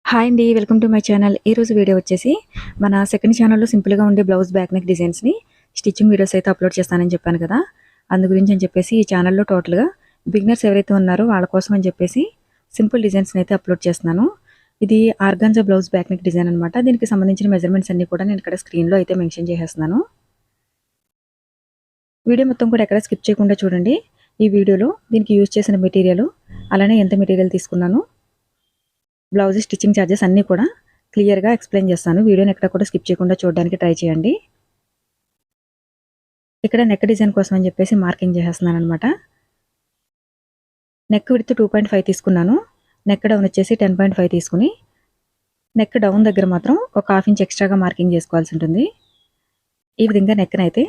Hi అండి, welcome to my channel. ఈరోజు video వచ్చేసి మన సెకండ్ ఛానల్లో సింపుల్గా ఉండే బ్లౌజ్ బ్యాక్ నెక్ డిజైన్స్ని స్టిచ్చింగ్ వీడియోస్ అయితే అప్లోడ్ చేస్తానని చెప్పాను కదా. అందు గురించి అని చెప్పేసి ఈ ఛానల్లో టోటల్గా బిగినర్స్ ఎవరైతే ఉన్నారో వాళ్ళ కోసం అని చెప్పేసి సింపుల్ డిజైన్స్ని అయితే అప్లోడ్ చేస్తున్నాను. ఇది organza blouse back neck design అనమాట. దీనికి సంబంధించిన మెజర్మెంట్స్ అన్ని కూడా నేను ఇక్కడ స్క్రీన్లో అయితే మెన్షన్ చేసేస్తున్నాను. వీడియో మొత్తం కూడా ఎక్కడ స్కిప్ చేయకుండా చూడండి. ఈ వీడియోలో దీనికి యూజ్ చేసిన మెటీరియల్, అలానే ఎంత మెటీరియల్ తీసుకున్నాను, బ్లౌజ్ స్టిచ్చింగ్ ఛార్జెస్ అన్నీ కూడా క్లియర్గా ఎక్స్ప్లెయిన్ చేస్తాను. వీడియోని ఎక్కడ కూడా స్కిప్ చేయకుండా చూడడానికి ట్రై చేయండి. ఇక్కడ నెక్ డిజైన్ కోసం అని చెప్పేసి మార్కింగ్ చేసేస్తున్నాను అనమాట. నెక్ విడ్త్ 2.5 తీసుకున్నాను. నెక్ డౌన్ వచ్చేసి 10.5 తీసుకుని నెక్ డౌన్ దగ్గర మాత్రం ఒక ½ ఇంచ్ ఎక్స్ట్రాగా మార్కింగ్ చేసుకోవాల్సి ఉంటుంది. ఈ విధంగా నెక్ని అయితే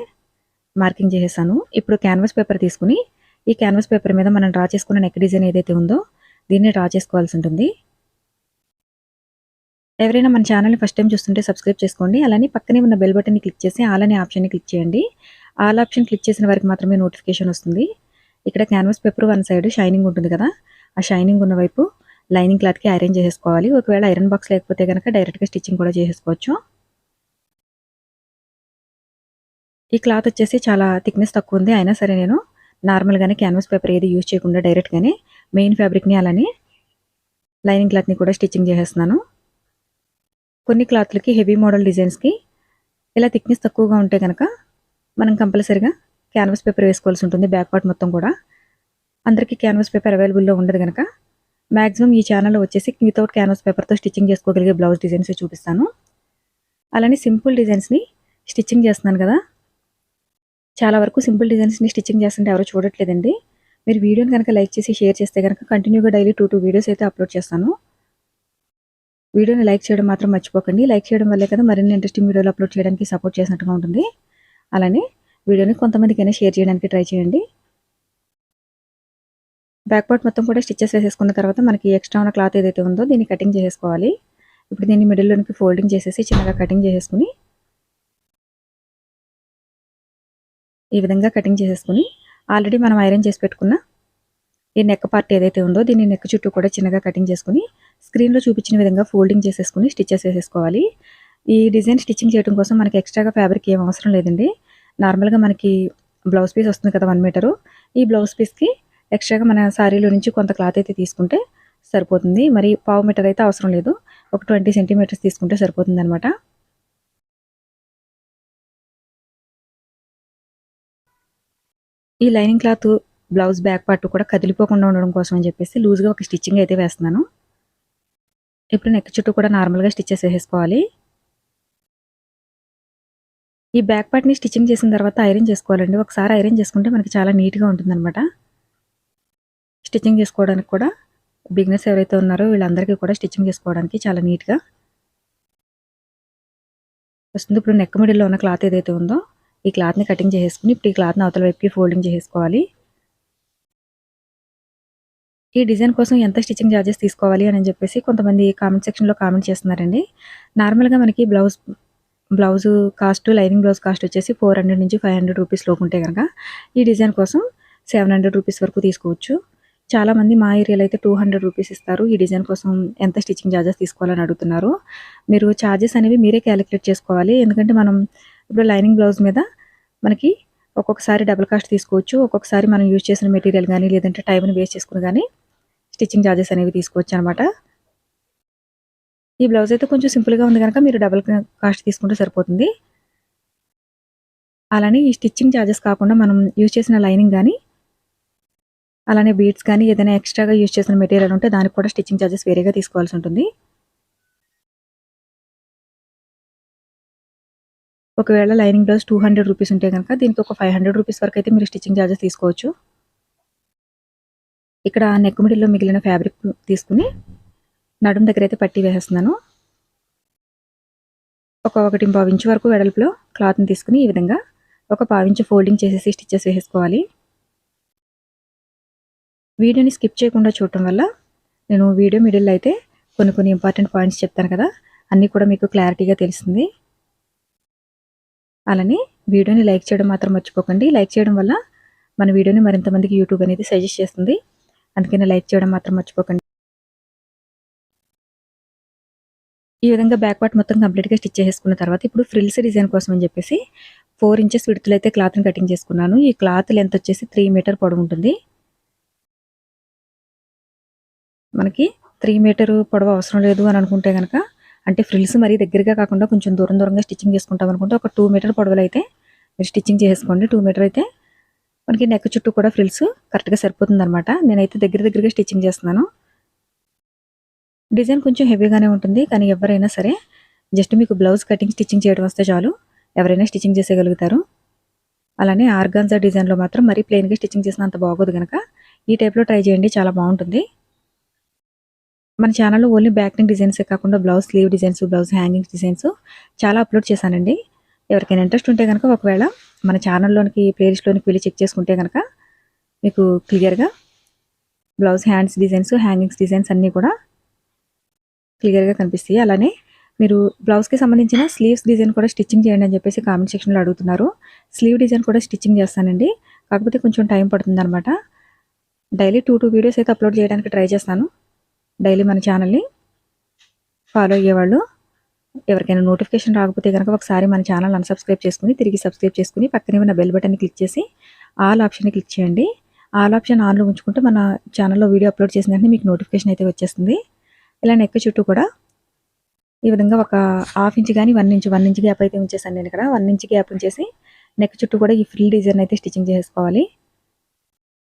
మార్కింగ్ చేసేసాను. ఇప్పుడు క్యాన్వాస్ పేపర్ తీసుకుని ఈ క్యాన్వాస్ పేపర్ మీద మనం డ్రా చేసుకున్న నెక్ డిజైన్ ఏదైతే ఉందో దీన్ని డ్రా చేసుకోవాల్సి ఉంటుంది. ఎవరైనా మన ఛానల్ని ఫస్ట్ టైం చూస్తుంటే సబ్స్క్రైబ్ చేసుకోండి. అలానే పక్కనే ఉన్న బెల్ బటన్ని క్లిక్ చేసి ఆల్ అనే ఆప్షన్ని క్లిక్ చేయండి. ఆల్ ఆప్షన్ క్లిక్ చేసిన వారికి మాత్రమే నోటిఫికేషన్ వస్తుంది. ఇక్కడ canvas paper one side shining ఉంటుంది కదా, ఆ షైనింగ్ ఉన్న వైపు లైనింగ్ క్లాత్కి ఐరన్ చేసేసుకోవాలి. ఒకవేళ ఐరన్ బాక్స్ లేకపోతే కనుక డైరెక్ట్గా స్టిచ్చింగ్ కూడా చేసేసుకోవచ్చు. ఈ క్లాత్ వచ్చేసి చాలా థిక్నెస్ తక్కువ ఉంది, అయినా సరే నేను నార్మల్గానే క్యాన్వాస్ పేపర్ ఏది యూజ్ చేయకుండా డైరెక్ట్గానే మెయిన్ ఫ్యాబ్రిక్ని అలానే లైనింగ్ క్లాత్ని కూడా స్టిచ్చింగ్ చేసేస్తున్నాను. కొన్ని క్లాత్లకి హెవీ మోడల్ డిజైన్స్కి ఇలా థిక్నెస్ తక్కువగా ఉంటే కనుక మనం కంపల్సరీగా క్యాన్వాస్ పేపర్ వేసుకోవాల్సి ఉంటుంది. బ్యాక్ పార్ట్ మొత్తం కూడా అందరికీ క్యాన్వాస్ పేపర్ అవైలబుల్లో ఉండదు కనుక మ్యాక్సిమం ఈ ఛానల్లో వచ్చేసి వితౌట్ క్యాన్వాస్ పేపర్తో స్టిచ్చింగ్ చేసుకోగలిగే బ్లౌజ్ డిజైన్స్ చూపిస్తాను. అలానే సింపుల్ డిజైన్స్ని స్టిచ్చింగ్ చేస్తున్నాను కదా, చాలా వరకు సింపుల్ డిజైన్స్ని స్టిచ్చింగ్ చేస్తుంటే ఎవరో చూడట్లేదండి. మీరు వీడియోని కనుక లైక్ చేసి షేర్ చేస్తే కనుక కంటిన్యూగా డైలీ 2 వీడియోస్ అయితే అప్లోడ్ చేస్తాను. వీడియోని లైక్ చేయడం మాత్రం మర్చిపోకండి. లైక్ చేయడం వల్లే కదా మరిన్ని ఇంట్రెస్టింగ్ వీడియోలు అప్లోడ్ చేయడానికి సపోర్ట్ చేసినట్టుగా ఉంటుంది. అలానే వీడియోని కొంతమందికైనా షేర్ చేయడానికి ట్రై చేయండి. బ్యాక్ పార్ట్ మొత్తం కూడా స్టిచ్చెస్ వేసేసుకున్న తర్వాత మనకి ఎక్స్ట్రా ఉన్న క్లాత్ ఏదైతే ఉందో దీన్ని కటింగ్ చేసేసుకోవాలి. ఇప్పుడు దీన్ని మిడిల్లోనికి ఫోల్డింగ్ చేసేసి చిన్నగా కటింగ్ చేసేసుకుని ఈ విధంగా కటింగ్ చేసేసుకుని ఆల్రెడీ మనం ఐరన్ చేసి పెట్టుకున్న ఈ నెక్ పార్ట్ ఏదైతే ఉందో దీన్ని నెక్ చుట్టూ కూడా చిన్నగా కటింగ్ చేసుకుని స్క్రీన్లో చూపించిన విధంగా ఫోల్డింగ్ చేసేసుకుని స్టిచ్చెస్ వేసేసుకోవాలి. ఈ డిజైన్ స్టిచ్చింగ్ చేయడం కోసం మనకి ఎక్స్ట్రాగా ఫ్యాబ్రిక్ ఏం అవసరం లేదండి. నార్మల్గా మనకి బ్లౌజ్ పీస్ వస్తుంది కదా 1 మీటరు, ఈ బ్లౌజ్ పీస్కి ఎక్స్ట్రాగా మన శారీలో నుంచి కొంత క్లాత్ అయితే తీసుకుంటే సరిపోతుంది. మరి ½ మీటర్ అయితే అవసరం లేదు, ఒక 20 సెంటీమీటర్స్ తీసుకుంటే సరిపోతుంది అనమాట. ఈ lining cloth blouse back part కూడా కదిలిపోకుండా ఉండడం కోసం అని చెప్పేసి లూజ్గా ఒక స్టిచ్చింగ్ అయితే వేస్తున్నాను. ఇప్పుడు నెక్ చుట్టూ కూడా నార్మల్గా స్టిచ్చెస్ వేసేసుకోవాలి. ఈ బ్యాక్ పార్ట్ని స్టిచ్చింగ్ చేసిన తర్వాత ఐరన్ చేసుకోవాలండి. ఒకసారి ఐరన్ చేసుకుంటే మనకి చాలా నీట్గా ఉంటుందన్నమాట. స్టిచ్చింగ్ చేసుకోవడానికి కూడా బిగినర్స్ ఎవరైతే ఉన్నారో వీళ్ళందరికీ కూడా స్టిచ్చింగ్ చేసుకోవడానికి చాలా నీట్గా వస్తుంది. ఇప్పుడు నెక్ మిడిల్లో ఉన్న క్లాత్ ఏదైతే ఉందో ఈ క్లాత్ని కటింగ్ చేసేసుకుని ఇప్పుడు ఈ క్లాత్ని అవతల వైపుకి ఫోల్డింగ్ చేసేసుకోవాలి. ఈ డిజైన్ కోసం ఎంత స్టిచ్చింగ్ ఛార్జెస్ తీసుకోవాలి అని చెప్పేసి కొంతమంది కామెంట్ సెక్షన్లో కామెంట్ చేస్తున్నారండి. నార్మల్గా మనకి blouse cost, lining blouse cost వచ్చేసి 400 నుంచి 500 రూపీస్ లోపు ఉంటే కనుక ఈ డిజైన్ కోసం 700 రూపీస్ వరకు తీసుకోవచ్చు. చాలామంది మా ఏరియాలో అయితే 200 రూపీస్ ఇస్తారు. ఈ డిజైన్ కోసం ఎంత స్టిచ్చింగ్ ఛార్జెస్ తీసుకోవాలని అడుగుతున్నారు. మీరు ఛార్జెస్ అనేవి మీరే క్యాలిక్యులేట్ చేసుకోవాలి. ఎందుకంటే మనం ఇప్పుడు లైనింగ్ బ్లౌజ్ మీద మనకి ఒక్కొక్కసారి డబుల్ కాస్ట్ తీసుకోవచ్చు, ఒక్కొక్కసారి మనం యూజ్ చేసిన మెటీరియల్ కానీ లేదంటే టైంని వేస్ట్ చేసుకుని కానీ స్టిచ్చింగ్ ఛార్జెస్ అనేవి తీసుకోవచ్చు అనమాట. ఈ బ్లౌజ్ అయితే కొంచెం సింపుల్గా ఉంది కనుక మీరు డబుల్ కాస్ట్ తీసుకుంటే సరిపోతుంది. అలానే ఈ స్టిచ్చింగ్ ఛార్జెస్ కాకుండా మనం యూజ్ చేసిన లైనింగ్ కానీ అలానే బీడ్స్ కానీ ఏదైనా ఎక్స్ట్రాగా యూజ్ చేసిన మెటీరియల్ ఉంటే దానికి కూడా స్టిచ్చింగ్ ఛార్జెస్ వేరేగా తీసుకోవాల్సి ఉంటుంది. ఒకవేళ లైనింగ్ బ్లౌజ్ 200 రూపీస్ ఉంటే కనుక దీనికి ఒక 500 రూపీస్ వరకు అయితే మీరు స్టిచ్చింగ్ ఛార్జెస్ తీసుకోవచ్చు. ఇక్కడ నెక్ మిడిల్లో మిగిలిన ఫ్యాబ్రిక్ తీసుకుని నడుం దగ్గర అయితే పట్టి వేసేస్తున్నాను. ఒక 1.5 ఇంచు వరకు వెడల్పులో క్లాత్ని తీసుకుని ఈ విధంగా ఒక 1/4 ఇంచు ఫోల్డింగ్ చేసేసి స్టిచ్చెస్ వేసేసుకోవాలి. వీడియోని స్కిప్ చేయకుండా చూడటం వల్ల నేను వీడియో మిడిల్లో అయితే కొన్ని ఇంపార్టెంట్ పాయింట్స్ చెప్తాను కదా, అన్నీ కూడా మీకు క్లారిటీగా తెలుస్తుంది. అలానే వీడియోని లైక్ చేయడం మాత్రం మర్చిపోకండి. లైక్ చేయడం వల్ల మన వీడియోని మరింత మందికి యూట్యూబ్ అనేది సజెస్ట్ చేస్తుంది. అందుకని లైక్ చేయడం మాత్రం మర్చిపోకండి. ఈ విధంగా బ్యాక్ పార్ట్ మొత్తం కంప్లీట్‌గా స్టిచ్ చేసేసుకున్న తర్వాత ఇప్పుడు ఫ్రిల్స్ డిజైన్ కోసం అని చెప్పేసి 4 ఇంచెస్ విడ్త్‌లో అయితే క్లాత్‌ని కటింగ్ చేసుకున్నాను. ఈ క్లాత్ లెంత్ వచ్చేసి 3 మీటర్ పొడవుంటుంది. మనకి 3 మీటర్ పొడవు అవసరం లేదు అని అనుకుంటే గనక, అంటే ఫ్రిల్స్ మరీ దగ్గరగా కాకుండా కొంచెం దూరం దూరంగా స్టిచ్చింగ్ చేసుకుంటాం అనుకుంటే ఒక 2 మీటర్ పొడవులో అయితే మీరు స్టిచ్చింగ్ చేసేసుకోండి. 2 మీటర్ అయితే మనకి నెక్ చుట్టూ కూడా ఫ్రిల్స్ కరెక్ట్‌గా సరిపోతుందనమాట. నేనైతే దగ్గరగా స్టిచ్చింగ్ చేస్తున్నాను. డిజైన్ కొంచెం హెవీగానే ఉంటుంది. కానీ ఎవరైనా సరే జస్ట్ మీకు బ్లౌజ్ కటింగ్, స్టిచ్చింగ్ చేయడం వస్తే చాలు. ఎవరైనా స్టిచ్చింగ్ చేసేయగలుగుతారు. అలానే ఆర్గాన్జా డిజైన్‌లో మాత్రం మరీ ప్లెయిన్‌గా స్టిచ్చింగ్ చేసినా అంత బాగోదు గనక, ఈ టైప్‌లో ట్రై చేయండి. చాలా బావుంటుంది. మన ఛానల్‌లో ఓన్లీ బ్యాక్ నెక్ డిజైన్సే కాకుండా blouse sleeve designs, blouse hangings designs చాలా అప్లోడ్ చేశానండి. ఎవరికైనా ఇంట్రెస్ట్ ఉంటే గనక ఒకవేళ మన ఛానల్‌లోనికి ప్లేలిస్ట్‌లోనికి వెళ్లి చెక్ చేసుకుంటే గనక మీకు క్లియర్‌గా blouse hands designs, hangings designs అన్నీ కూడా క్లియర్‌గా కనిపిస్తాయి. అలానే మీరు బ్లౌజ్‌కి సంబంధించిన స్లీవ్స్ డిజైన్ కూడా స్టిచ్చింగ్ చేయండి అని చెప్పేసి కామెంట్ సెక్షన్‌లో అడుగుతున్నారు. స్లీవ్ డిజైన్ కూడా స్టిచ్చింగ్ చేస్తానండి. కాకపోతే కొంచెం టైం పడుతుందనమాట. డైలీ 2 వీడియోస్ అయితే అప్లోడ్ చేయడానికి ట్రై చేస్తాను. డైలీ మన ఛానల్‌ని ఫాలో అయ్యేవాళ్ళు ఎవరికైనా నోటిఫికేషన్ రాకపోతే గనక ఒకసారి మన ఛానల్ అన్‌సబ్స్క్రైబ్ చేసుకొని, తిరిగి సబ్స్క్రైబ్ చేసుకొని, పక్కనే ఉన్న బెల్ బటన్‌ని క్లిక్ చేసి ఆల్ ఆప్షన్‌ని క్లిక్ చేయండి. ఆల్ ఆప్షన్ ఆన్‌లో ఉంచుకుంటే మన ఛానల్‌లో వీడియో అప్లోడ్ చేసిన వెంటనే మీకు నోటిఫికేషన్ అయితే వచ్చేస్తుంది. ఇలా నెక్ చుట్టూ కూడా ఈ విధంగా ఒక హాఫ్ ఇంచ్ గాని 1 ఇంచ్ గ్యాప్ అయితే ఉంచేసాను నేను ఇక్కడ. 1 ఇంచ్ గ్యాప్ ఉంచేసి నెక్ చుట్టూ కూడా ఈ ఫ్రిల్ డిజైన్ అయితే స్టిచ్చింగ్ చేసేసుకోవాలి.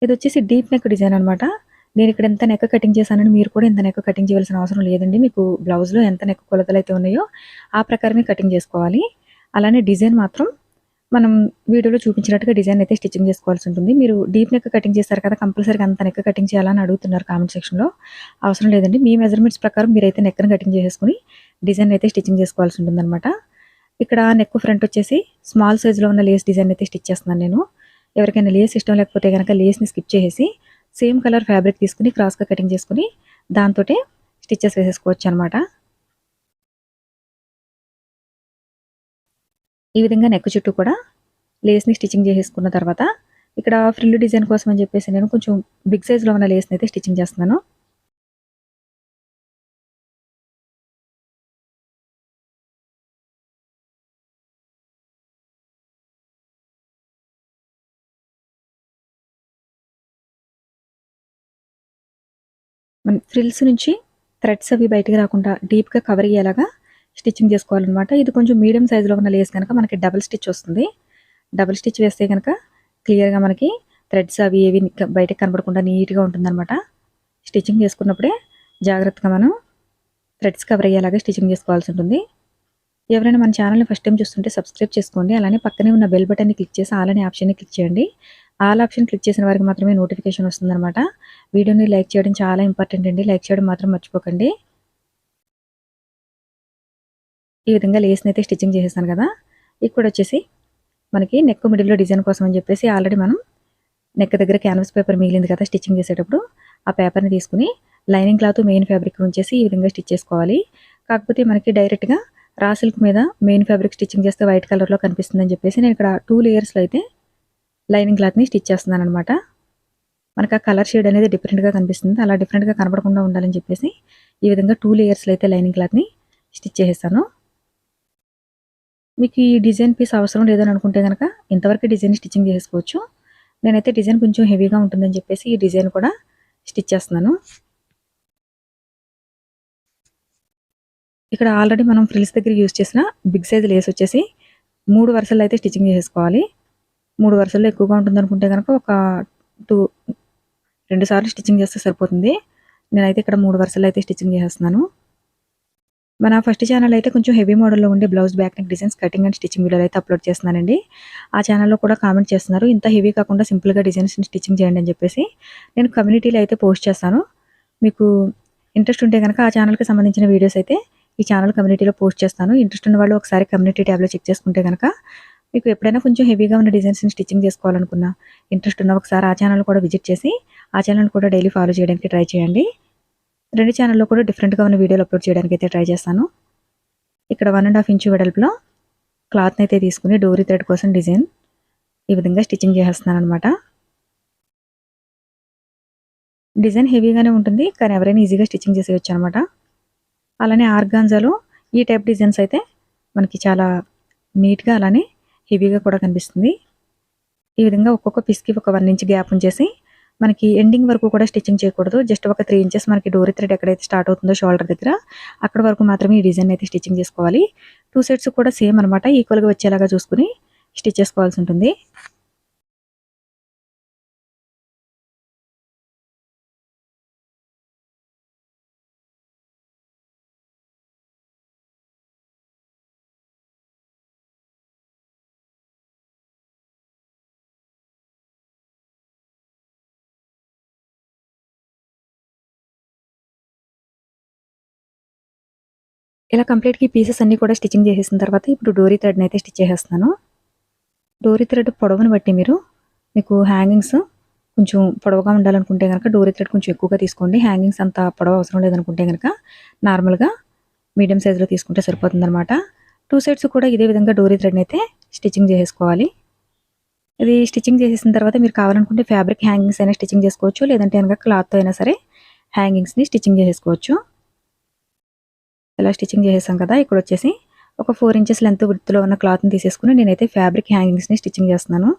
ఇదొచ్చేసి డీప్ నెక్ డిజైన్ అనమాట. నేను ఇక్కడ ఎంత నెక్ కటింగ్ చేశానని మీరు కూడా ఇంత నెక్ కటింగ్ చేయాల్సిన అవసరం లేదండి. మీకు బ్లౌజ్‌లో ఎంత నెక్ కొలతలైతే ఉన్నాయో ఆ ప్రకారమే కటింగ్ చేసుకోవాలి. అలానే డిజైన్ మాత్రం మనం వీడియోలో చూపించినట్టుగా డిజైన్ అయితే స్టిచ్చింగ్ చేసుకోవాల్సి ఉంటుంది. మీరు డీప్ నెక్ కటింగ్ చేశారు కదా! కంపల్సరీగా అంత నెక్ కటింగ్ చేయాలని అడుగుతున్నారు కామెంట్ సెక్షన్‌లో. అవసరం లేదండి. మీ మెజర్‌మెంట్స్ ప్రకారం మీరైతే నెక్‌ని కటింగ్ చేసేసుకొని డిజైన్ అయితే స్టిచ్చింగ్ చేసుకోవాల్సి ఉంటుందనమాట. ఇక్కడ నెక్ ఫ్రంట్ వచ్చేసి స్మాల్ సైజ్‌లో ఉన్న లేస్ డిజైన్ అయితే స్టిచ్ చేస్తున్నాను నేను. ఎవరికైనా లేస్ ఇష్టం లేకపోతే గనక లేస్‌ని స్కిప్ చేసేసి సేమ్ కలర్ ఫ్యాబ్రిక్ తీసుకొని క్రాస్‌గా కటింగ్ చేసుకొని దాంతోటే స్టిచెస్ వేసేసుకోవచ్చనమాట. ఈ విధంగా నెక్ చుట్టూ కూడా లేస్‌ని స్టిచ్చింగ్ చేసేసుకున్న తర్వాత ఇక్కడ ఫ్రిల్ డిజైన్ కోసం అని చెప్పేసి నేను కొంచెం బిగ్ సైజ్‌లో ఉన్న లేస్‌ని అయితే స్టిచ్చింగ్ చేస్తున్నాను. ఫ్రిల్స్ నుంచి థ్రెడ్స్ అవి బయటికి రాకుండా డీప్‌గా కవర్ అయ్యేలాగా స్టిచ్చింగ్ చేసుకోవాలనమాట. ఇది కొంచెం మీడియం సైజ్‌లో ఉన్న లేస్ గనక మనకి డబుల్ స్టిచ్ వస్తుంది. డబుల్ స్టిచ్ వేస్తే గనక క్లియర్‌గా మనకి థ్రెడ్స్ అవి ఏవి బయటకి కనపడకుండా నీట్‌గా ఉంటుందనమాట. స్టిచ్చింగ్ చేసుకున్నప్పుడే జాగ్రత్తగా మనం థ్రెడ్స్ కవర్ అయ్యేలాగా స్టిచ్చింగ్ చేసుకోవాల్సి ఉంటుంది. ఎవరైనా మన ఛానల్‌ని ఫస్ట్ టైమ్ చూస్తుంటే సబ్స్క్రైబ్ చేసుకోండి. అలానే పక్కనే ఉన్న బెల్ బటన్‌ని క్లిక్ చేసి ఆల్ అనే ఆప్షన్‌ని క్లిక్ చేయండి. ఆల్ ఆప్షన్ క్లిక్ చేసిన వారికి మాత్రమే నోటిఫికేషన్ వస్తుందనమాట. వీడియోని లైక్ చేయడం చాలా ఇంపార్టెంట్ అండి. లైక్ చేయడం మాత్రం మర్చిపోకండి. ఈ విధంగా లేస్‌ని అయితే స్టిచ్చింగ్ చేసేసాను కదా! ఇక్కడొచ్చేసి మనకి నెక్ మిడిల్‌లో డిజైన్ కోసం అని చెప్పేసి ఆల్రెడీ మనం నెక్ దగ్గర క్యాన్వాస్ పేపర్ మిగిలింది కదా! స్టిచ్చింగ్ చేసేటప్పుడు ఆ పేపర్‌ని తీసుకొని లైనింగ్ క్లాత్ మెయిన్ ఫ్యాబ్రిక్ ఉంచేసి ఈ విధంగా స్టిచ్ చేసుకోవాలి. కాకపోతే మనకి డైరెక్ట్‌గా రా సిల్క్ మీద మెయిన్ ఫ్యాబ్రిక్ స్టిచ్చింగ్ చేస్తే వైట్ కలర్‌లో కనిపిస్తుందని చెప్పేసి నేను ఇక్కడ 2 లేయర్స్‌లో అయితే లైనింగ్ క్లాత్‌ని స్టిచ్ చేస్తున్నాననమాట. మనకు ఆ కలర్ షేడ్ అనేది డిఫరెంట్‌గా కనిపిస్తుంది. అలా డిఫరెంట్‌గా కనపడకుండా ఉండాలని చెప్పేసి ఈ విధంగా 2 లేయర్స్‌లో అయితే లైనింగ్ క్లాత్‌ని స్టిచ్ చేసేసాను. మీకు ఈ డిజైన్ పీస్ అవసరం లేదని అనుకుంటే గనక ఇంతవరకు డిజైన్ స్టిచ్చింగ్ చేసేసుకోవచ్చు. నేనైతే డిజైన్ కొంచెం హెవీగా ఉంటుందని చెప్పేసి ఈ డిజైన్ కూడా స్టిచ్ చేస్తున్నాను. ఇక్కడ ఆల్రెడీ మనం ఫ్రిల్స్ దగ్గర యూజ్ చేసిన బిగ్ సైజ్ లేస్ వచ్చేసి 3 వరుసల్లో అయితే స్టిచ్చింగ్ చేసేసుకోవాలి. 3 వరుసల్లో ఎక్కువగా ఉంటుందనుకుంటే గనక ఒక 2 2 సార్లు స్టిచ్చింగ్ చేస్తే సరిపోతుంది. నేనైతే ఇక్కడ 3 వరుసల్లో అయితే స్టిచ్చింగ్ చేసేస్తున్నాను. మన ఫస్ట్ ఛానల్ అయితే కొంచెం హెవీ మోడల్‌లో ఉండే blouse back neck designs cutting and stitching వీడియోలు అయితే అప్లోడ్ చేస్తున్నానండి. ఆ ఛానల్‌లో కూడా కామెంట్ చేస్తున్నారు. ఇంత హెవీ కాకుండా సింపుల్‌గా డిజైన్స్‌ని స్టిచ్చింగ్ చేయండి అని చెప్పేసి. నేను కమ్యూనిటీలో అయితే పోస్ట్ చేస్తాను. మీకు ఇంట్రెస్ట్ ఉంటే గనక ఆ ఛానల్‌కి సంబంధించిన వీడియోస్ అయితే ఈ ఛానల్ కమ్యూనిటీలో పోస్ట్ చేస్తాను. ఇంట్రెస్ట్ ఉన్న వాళ్ళు ఒకసారి కమ్యూనిటీ ట్యాబ్‌లో చెక్ చేసుకుంటే గనక మీకు ఎప్పుడైనా కొంచెం హెవీగా ఉన్న డిజైన్స్‌ని స్టిచ్చింగ్ చేసుకోవాలనుకున్నా, ఇంట్రెస్ట్ ఉన్న ఒకసారి ఆ ఛానల్ కూడా విజిట్ చేసి ఆ ఛానల్ కూడా డైలీ ఫాలో చేయడానికి ట్రై చేయండి. 2 ఛానల్‌లో కూడా డిఫరెంట్‌గా ఉన్న వీడియోలు అప్లోడ్ చేయడానికి అయితే ట్రై చేస్తాను. ఇక్కడ 1 ½ ఇంచు వెడల్పులో క్లాత్‌నైతే తీసుకొని డోరీ థ్రెడ్ కోసం డిజైన్ ఈ విధంగా స్టిచ్చింగ్ చేసేస్తున్నాననమాట. డిజైన్ హెవీగానే ఉంటుంది. కానీ ఎవరైనా ఈజీగా స్టిచ్చింగ్ చేసేయొచ్చనమాట. అలానే ఆర్గాన్జాలో ఈ టైప్ డిజైన్స్ అయితే మనకి చాలా నీట్గా అలానే హెవీగా కూడా కనిపిస్తుంది. ఈ విధంగా ఒక్కొక్క పీస్కి ఒక 1 ఇంచ్ గ్యాప్ ఉంచేసి మనకి ఎండింగ్ వరకు కూడా స్టిచ్చింగ్ చేయకూడదు. జస్ట్ ఒక 3 ఇంచెస్ మనకి డోరీ థ్రెడ్ ఎక్కడైతే స్టార్ట్ అవుతుందో షోల్డర్ దగ్గర అక్కడ వరకు మాత్రమే ఈ డిజైన్ అయితే స్టిచ్చింగ్ చేసుకోవాలి. 2 సైడ్స్ కూడా సేమ్ అనమాట, ఈక్వల్గా వచ్చేలాగా చూసుకుని స్టిచ్ చేసుకోవాల్సి ఉంటుంది. ఇలా కంప్లీట్‌గా పీసెస్ అన్నీ కూడా స్టిచ్చింగ్ చేసేసిన తర్వాత ఇప్పుడు డోరీ థ్రెడ్‌ని అయితే స్టిచ్ చేసేస్తున్నాను. డోరీ థ్రెడ్ పొడవును బట్టి మీకు హ్యాంగింగ్స్ కొంచెం పొడవుగా ఉండాలనుకుంటే గనక డోరీ థ్రెడ్ కొంచెం ఎక్కువగా తీసుకోండి. హ్యాంగింగ్స్ అంత పొడవు అవసరం లేదనుకుంటే గనక నార్మల్‌గా మీడియం సైజులో తీసుకుంటే సరిపోతుందనమాట. 2 సైడ్స్ కూడా ఇదే విధంగా డోరీ థ్రెడ్‌ని అయితే స్టిచ్చింగ్ చేసేసుకోవాలి. ఇది స్టిచ్చింగ్ చేసేసిన తర్వాత మీరు కావాలనుకుంటే ఫ్యాబ్రిక్ హ్యాంగింగ్స్ అయినా స్టిచ్చింగ్ చేసుకోవచ్చు. లేదంటే గనక క్లాత్‌తో అయినా సరే హ్యాంగింగ్స్‌ని స్టిచ్చింగ్ చేసేసుకోవచ్చు. ఇలా స్టిచ్చింగ్ చేసేసాం కదా! ఇక్కడొచ్చేసి ఒక 4 ఇంచెస్ లెంత్ విడ్త్‌లో ఉన్న క్లాత్‌ని తీసేసుకొని నేనైతే ఫ్యాబ్రిక్ హ్యాంగింగ్స్‌ని స్టిచ్చింగ్ చేస్తున్నాను.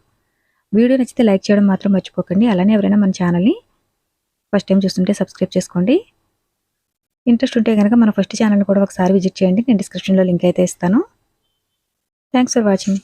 వీడియో నచ్చితే లైక్ చేయడం మాత్రం మర్చిపోకండి. అలానే ఎవరైనా మన ఛానల్‌ని ఫస్ట్ టైం చూస్తుంటే సబ్స్క్రైబ్ చేసుకోండి. ఇంట్రెస్ట్ ఉంటే గనక మన ఫస్ట్ ఛానల్‌ని కూడా ఒకసారి విజిట్ చేయండి. నేను డిస్క్రిప్షన్‌లో లింక్ అయితే ఇస్తాను. Thanks for watching.